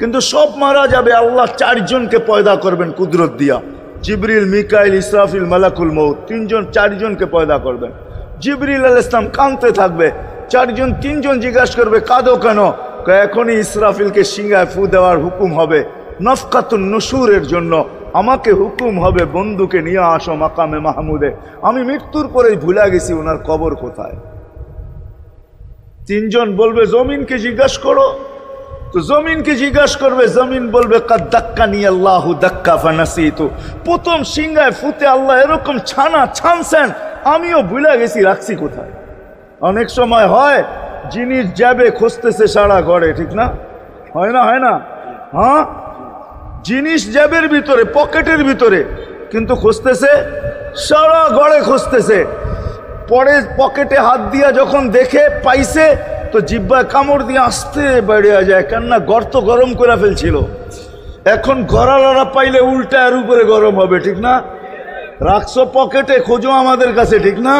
কিন্তু সব মারা যাবে। আল্লাহ 4 জনকে পয়দা করবেন কুদরত দিয়া, জিবরিল, মিকাইল, ইসরাফিল, মালাকুল মউত, 4 জনকে পয়দা করবেন। জিবরিল আলাইহিস সালাম কাঁদতে থাকবে, 3 জন জিজ্ঞাসা করবে কাঁদো কেন? এখনই ইসরাফিলকে সিংহায় ফু দেওয়ার হুকুম হবে, নফকাতুন নুশুরের জন্য আমাকে হুকুম হবে বন্ধুকে নিয়ে আসো মাকামে মাহমুদে। আমি মৃত্যুর পরেই ভুলে গেছি ওনার কবর কোথায়। 3 জন বলবে জমিনকে জিজ্ঞাসা করো, তো জমিনকে জিজ্ঞাসা করবে, জমিন বলবে কাদ দাক্কানি আল্লাহু দাক্কা ফানাসিতু। প্রথম সিংহায় ফুতে আল্লাহ এরকম ছানছেন, আমিও ভুলে গেছি রাখছি কোথায়। অনেক সময় হয় জিনিস যাবে খুঁজতেছে সারা ঘরে, ঠিক না? হয় না? হ্যাঁ, জিনিস জ্যাবের ভিতরে, পকেটের ভিতরে, কিন্তু খুঁজতেছে সারা ঘরে খুঁজতেছে। পরে পকেটে হাত দিয়া যখন দেখে পাইছে, তো জিব্বায় কামড় দিয়ে আসতে বেড়ে যায়, কেননা গর্ত গরম করে ফেলছিল। এখন গড়ালড়া পাইলে উল্টা এর উপরে গরম হবে, ঠিক না? রাখছো পকেটে, খোঁজো আমাদের কাছে, ঠিক না?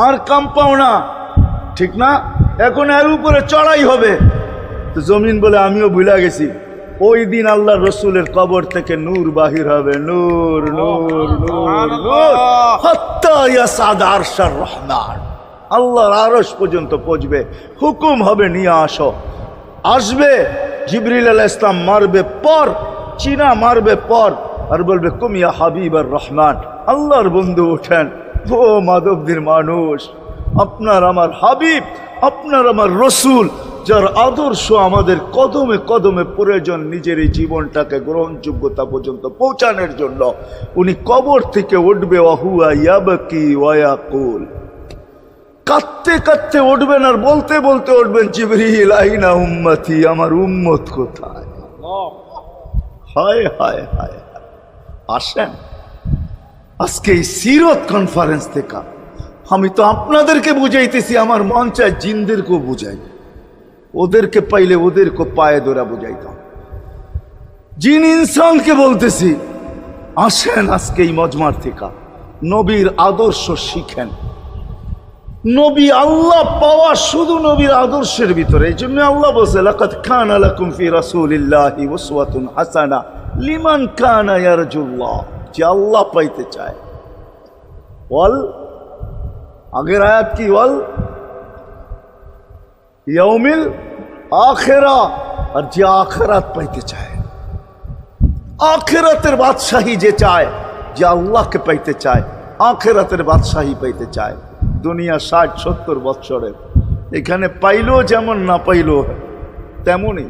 আর কাম পাও না, ঠিক না? এখন এর উপরে চড়াই হবে। তো জমিন বলে আমিও ভুলে গেছি। ওই দিন আল্লাহ রসুলের কবর থেকে নূর বাহির হবে, নূর নূর নূর নূর, হাত্তা ইয়াসাদ আরশার রহমান, আল্লাহর আরশ পর্যন্ত পৌঁছবে। হুকুম হবে নিয়ে আসো। আসবে জিবরিল আলাইহিস সালাম, মারবে পর, চিনা মারবে পর, আর বলবে কুম ইয়া হাবিবার রহমান, আল্লাহর বন্ধু ওঠেন। ও মাধবদের মানুষ, আপনার আমার হাবিব, আপনার আমার রসুল, যার আদর্শ আমাদের কদমে কদমে প্রয়োজন নিজের এই জীবনটাকে গ্রহণযোগ্যতা পর্যন্ত পৌঁছানোর জন্য, উনি কবর থেকে উঠবে। ওয়াহুয়া ইয়াবকি ওয়া ইয়াকুল, কাঁদতে কাঁদতে উঠবেন আর বলতে বলতে উঠবেন, জিবরিল আইনা উম্মতি, আমার উম্মত কোথায়? হায় হায় হায়। আসেন আজকে এই সিরত কনফারেন্স থেকে আমি তো আপনাদেরকে বুঝাইতেছি, আমার মন চায় জিনদেরকেও বুঝাই, ওদেরকে পাইলে ওদেরকে পায়ে ধরা বুঝাইতাম। জিন ইনসানকে বলতেছি, আসেন আজকে এই মজমার থেকে নবীর আদর্শ শিখেন। নবী আল্লাহ পাওয়া শুধু নবীর আদর্শের ভিতরে। এই জন্য আল্লাহ বলছে লাকাদ কানা লাকুম ফি রাসূলিল্লাহি উসওয়াতুন হাসানা লিমান কানা ইয়ারজুল্লাহ, যে আল্লাহ পাইতে চায়। ওয়াল আগের আয়াত কি? ওয়াল ইয়াউমিল আখিরা, আর যে আখিরাত পাইতে চায়, আখিরাতের বাদশাহী যে চায়, যে আল্লাহকে পাইতে চায়, আখিরাতের বাদশাহী পাইতে চায়। দুনিয়া 60-70 বৎসরের, এখানে পাইলো যেমন, না পাইলো তেমনই।